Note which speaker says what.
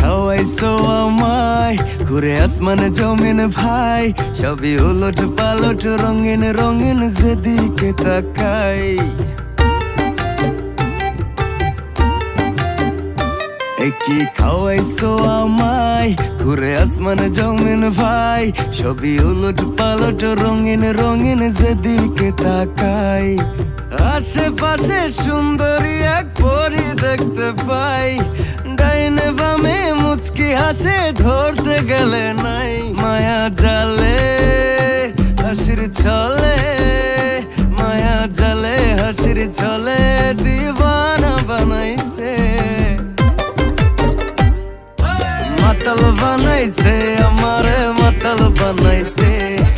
Speaker 1: খাওয়াইছো আমায় ঘুরে আসমানে জমিন ভাই, সবই উলট পালট রঙিন রঙিন যেদিকে তাকাই। কি খাওয়াইছো আমায় ঘুরে আসমানে জমিন ভাই, সবই উলট পালট রঙিন রঙিন যেদিকে তাকাই। আশেপাশে সুন্দরী এক পরি দেখতে পাই, ডাইনে বামে মুচকি হাসে ধরতে গেলে নাই। মায়া জালে